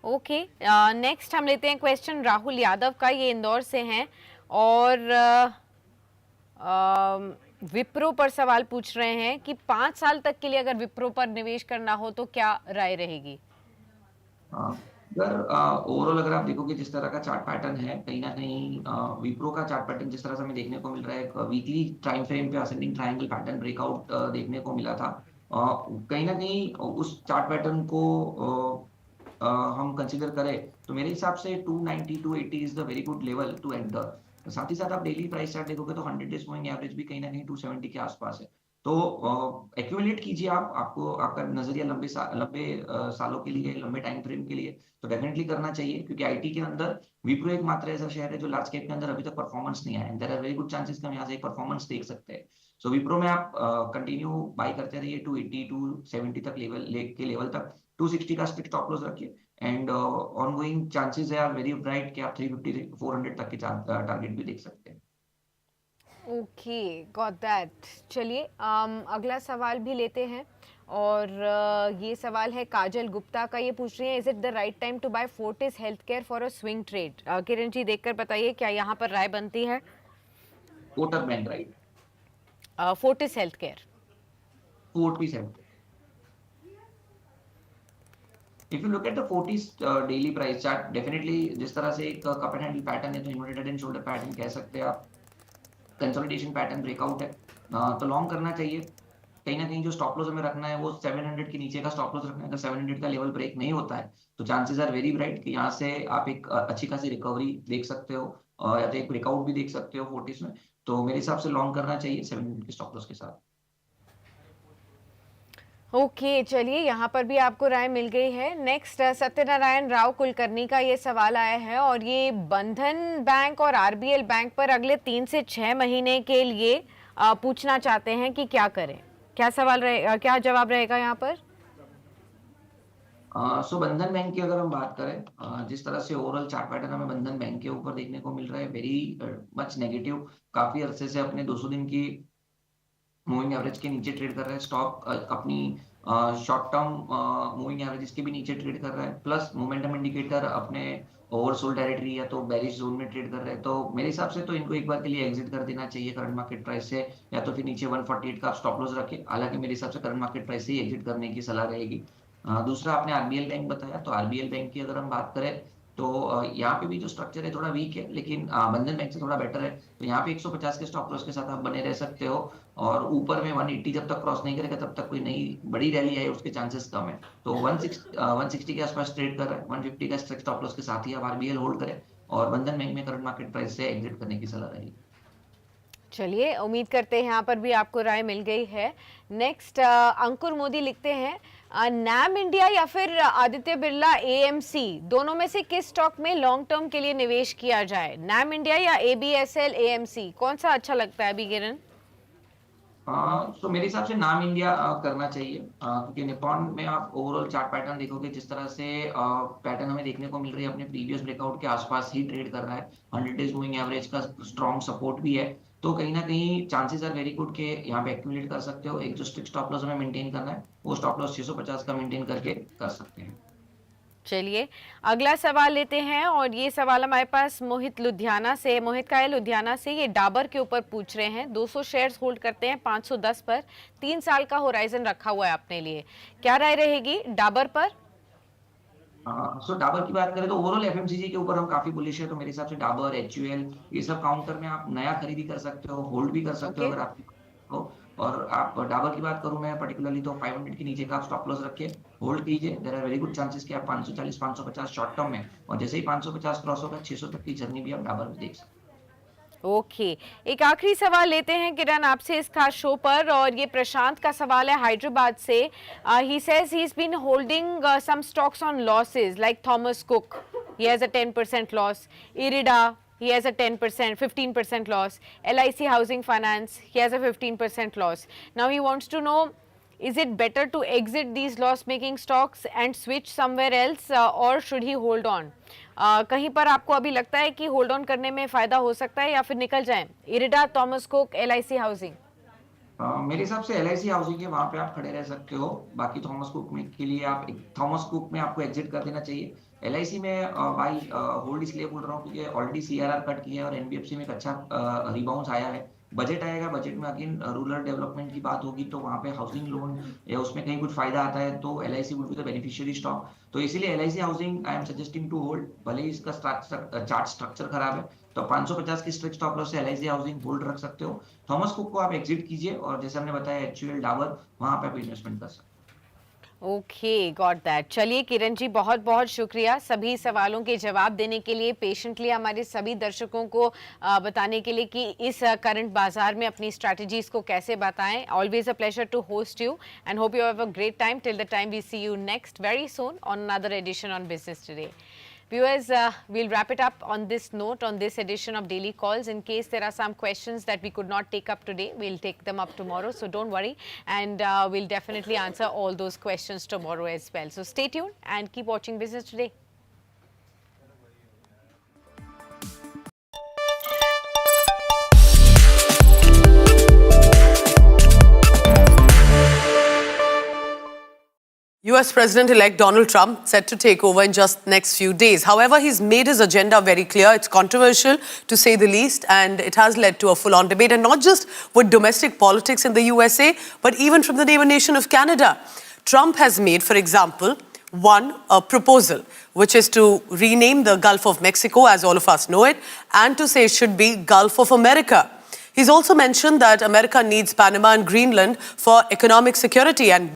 Okay, next हम लेते हैं क्वेश्चन राहुल यादव का। ये इंदौर से हैं और विप्रो पर सवाल पूछ रहे हैं कि 5 साल तक के लिए अगर विप्रो पर निवेश करना हो तो क्या राय रहेगी? ओवरऑल अगर आप देखोगे जिस तरह का चार्ट पैटर्न है, कहीं ना कहीं विप्रो का चार्ट पैटर्न जिस तरह से हमें देखने को मिल रहा है, वीकली टाइम फ्रेम पे असेंडिंग ट्रायंगल पैटर्न ब्रेकआउट देखने को मिला था। कहीं ना कहीं उस चार्ट पैटर्न को हम कंसीडर करें तो मेरे हिसाब से 290 280 is the very good level to enter. साथ ही साथ आप डेली प्राइस चार्ट देखोगे तो 100 डेज मूविंग एवरेज भी कहीं ना कहीं 270 के आसपास है। तो एक्यूमुलेट कीजिए आप, आपको आपका नजरिया लंबे सालों के लिए, लंबे टाइम फ्रेम के लिए तो डेफिनेटली करना चाहिए, क्योंकि आईटी के अंदर विप्रो एक मात्र ऐसा शेयर है जो लार्ज कैप के अंदर अभी तक परफॉर्मेंस नहीं आया। There are very good chances कि हम यहाँ से एक परफॉर्मेंस देख सकते हैं। सो विप्रो में आप कंटिन्यू बाय करते रहिए 280 270 तक लेवल तक। 260 का स्ट्रिक्ट स्टॉप लॉस रखिए and ongoing chances are very bright कि आप 350 400 तक के टारगेट भी देख सकते हैं। Okay, got that. चलिए अगला सवाल भी लेते हैं और ये सवाल है काजल गुप्ता का। ये पूछ रही है, is it the right time to buy Fortis Healthcare for a swing trade? Kiran ji देखकर बताइए क्या यहाँ पर राय बनती है? Kotak bank, right? Fortis Healthcare, Fortis health. If you look at the Fortis daily price chart, definitely जिस तरह से एक कप एंड हैंडल पैटर्न है तो inverted head and shoulder pattern कह सकते हैं आप, कंसोलिडेशन पैटर्न ब्रेकआउट है, तो लॉन्ग करना चाहिए। कहीं ना कहीं जो स्टॉप लॉस हमें रखना है वो 700 के नीचे का स्टॉप लॉस रखना है। अगर 700 का लेवल ब्रेक नहीं होता है तो चांसेस आर वेरी ब्राइट कि यहाँ से आप एक अच्छी खासी रिकवरी देख सकते हो या तो एक ब्रेकआउट भी देख सकते हो फोर्टिस में। तो मेरे हिसाब से लॉन्ग करना चाहिए 700 के स्टॉप लॉस के साथ। ओके चलिए यहाँ पर भी आपको राय मिल गई है। नेक्स्ट सत्यनारायण राव कुलकर्णी का ये सवाल आया है और ये बंधन बैंक और आरबीएल बैंक पर अगले 3 से 6 महीने के लिए पूछना चाहते हैं कि क्या करें। क्या सवाल रहेगा, क्या जवाब रहेगा यहाँ पर? सो बंधन बैंक की अगर हम बात करें, जिस तरह से ओवरऑल चार्ट पैटर्न हमें बंधन बैंक के ऊपर देखने को मिल रहा है वेरी मच नेगेटिव, काफी अरसे से अपने 200 दिन की मूविंग एवरेज के नीचे ट्रेड कर रहा है स्टॉक, अपनी शॉर्ट टर्म मूविंग एवरेज के भी नीचे ट्रेड कर रहा है, प्लस मोमेंटम इंडिकेटर अपने ओवरसोल्ड टेरिटरी या तो बेरिश जोन में ट्रेड कर रहे हैं। तो मेरे हिसाब से तो इनको एक बार के लिए एग्जिट कर देना चाहिए करंट मार्केट प्राइस से, या तो फिर नीचे 148 का आप स्टॉप लॉस रखें। हालांकि मेरे हिसाब से करंट मार्केट प्राइस से ही एग्जिट करने की सलाह रहेगी। दूसरा आपने आरबीएल बैंक बताया, तो आरबीएल बैंक की अगर हम बात करें तो यहाँ पे भी जो स्ट्रक्चर है थोड़ा वीक है, लेकिन बंधन बैंक से थोड़ा बेटर है। तो यहाँ पे 150 के स्टॉप लॉस के साथ आप बने रह सकते हो और ऊपर में 180 जब तक क्रॉस नहीं करेगा तब तक कोई नई बड़ी रैली है उसके चांसेस कम है। तो 160 के आसपास ट्रेड कर रहा है, 150 का स्टॉप लॉस के साथ ही आप आरबीएल होल्ड करें और बंधन बैंक में करंट मार्केट प्राइस से एग्जिट करने की सलाह रहेगी। चलिए उम्मीद करते हैं यहाँ पर भी आपको राय मिल गई है। नेक्स्ट अंकुर मोदी लिखते हैं, नैम इंडिया या फिर आदित्य बिरला एएमसी, दोनों में से किस स्टॉक में लॉन्ग टर्म के लिए निवेश किया जाए? नैम इंडिया या एबीएसएल एएमसी, कौन सा अच्छा लगता है अभी किरण? तो मेरे हिसाब से नाम इंडिया करना चाहिए, क्योंकि निपॉन में आप ओवरऑल चार्ट पैटर्न देखोगे जिस तरह से पैटर्न हमें देखने को मिल रही है अपने प्रीवियस ब्रेकआउट के आसपास ही ट्रेड कर रहा है, 100 डेज मूविंग एवरेज का स्ट्रॉन्ग सपोर्ट भी है। तो कहीं ना कहीं चांसेस आर वेरी गुड के यहाँ पे एक्यूमुलेट कर सकते हो। एक जो स्ट्रिक्ट स्टॉप लॉस हमें मेंटेन करना है वो स्टॉप लॉस 650 का मेंटेन करके कर सकते हैं। चलिए अगला सवाल लेते हैं और ये सवाल हमारे पास मोहित लुधियाना से, मोहित का है लुधियाना से। ये डाबर के ऊपर पूछ रहे हैं, 200 शेयर्स होल्ड करते हैं 510 पर, 3 साल का होराइजन रखा हुआ है अपने लिए, क्या राय रहेगी डाबर पर? सो डाबर की बात करें तो ओवरऑल एफएमसीजी के ऊपर हम काफी बुलिश है। तो मेरे हिसाब से डाबर, एचयूएल, ये सब काउंटर में आप नया खरीदी कर सकते हो, होल्ड भी कर सकते हो अगर आप हो। और आप डाबर की बात करूं मैं पर्टिकुलरली तो 500 के नीचे का आप स्टॉप लॉस रखिए, होल्ड कीजिए। There are very good chances कि आप 540 550 शॉर्ट टर्म में, और जैसे ही 550 क्रॉस होगा 600 तक की जर्नी भी आप डाबर में देख सकते हैं। ओके एक आखिरी सवाल लेते हैं किरण आपसे इस खास शो पर, और ये प्रशांत का सवाल है हैदराबाद से। He says he is been holding some stocks on losses like Thomas Cook, he has a 10% loss, IREDA he has a 10% 15% loss, LIC housing finance he has a 15% loss. Now he wants to know, is it better to exit these loss making stocks and switch somewhere else or should he hold on? कहीं पर आपको अभी लगता है कि hold on करने में फायदा हो सकता है या फिर निकल जाए? IRDA, Thomas cook, LIC housing. मेरे हिसाब से LIC हाउसिंग है, वहां पे आप खड़े रह सकते हो। बाकी थॉमस कुक में के लिए आप थॉमस कुक में आपको एग्जिट कर देना चाहिए। LIC में भाई होल्ड इसलिए बोल रहा हूँ क्योंकि ऑलरेडी CRR कट किया है और NBFC में एक अच्छा रिबाउंस आया है। बजट आएगा, बजट में अगेन रूरल डेवलपमेंट की बात होगी, तो वहाँ पे हाउसिंग लोन या उसमें कहीं कुछ फायदा आता है तो LIC would be the beneficiary stock. तो इसीलिए LIC housing I am suggesting to hold, भले ही इसका चार्ट स्ट्रक्चर खराब है, तो 550 की स्ट्रिक्ट स्टॉप लॉस से LIC हाउसिंग होल्ड रख सकते हो। थॉमस कुक को आप एग्जिट कीजिए, और जैसे हमने बताया HUL डाबर, वहां पे आप इन्वेस्टमेंट कर सकते हैं। Okay, got that. चलिए किरण जी, बहुत बहुत शुक्रिया सभी सवालों के जवाब देने के लिए, पेशेंटली हमारे सभी दर्शकों को बताने के लिए कि इस करंट बाजार में अपनी स्ट्रैटेजीज को कैसे बताएं। Always a pleasure to host you and hope you have a great time till the time we see you next very soon on another edition on Business Today. Viewers, we'll wrap it up on this note, on this edition of Daily Calls. In case there are some questions that we could not take up today, we'll take them up tomorrow. So don't worry, and we'll definitely answer all those questions tomorrow as well. So stay tuned and keep watching Business Today. US President-elect Donald Trump set to take over in just next few days. However, he's made his agenda very clear. It's controversial, to say the least, and it has led to a full-on debate, and not just with domestic politics in the USA, but even from the neighbor nation of Canada. Trump has made, for example, a proposal, which is to rename the Gulf of Mexico, as all of us know it, and to say it should be Gulf of America. He's also mentioned that America needs Panama and Greenland for economic security, and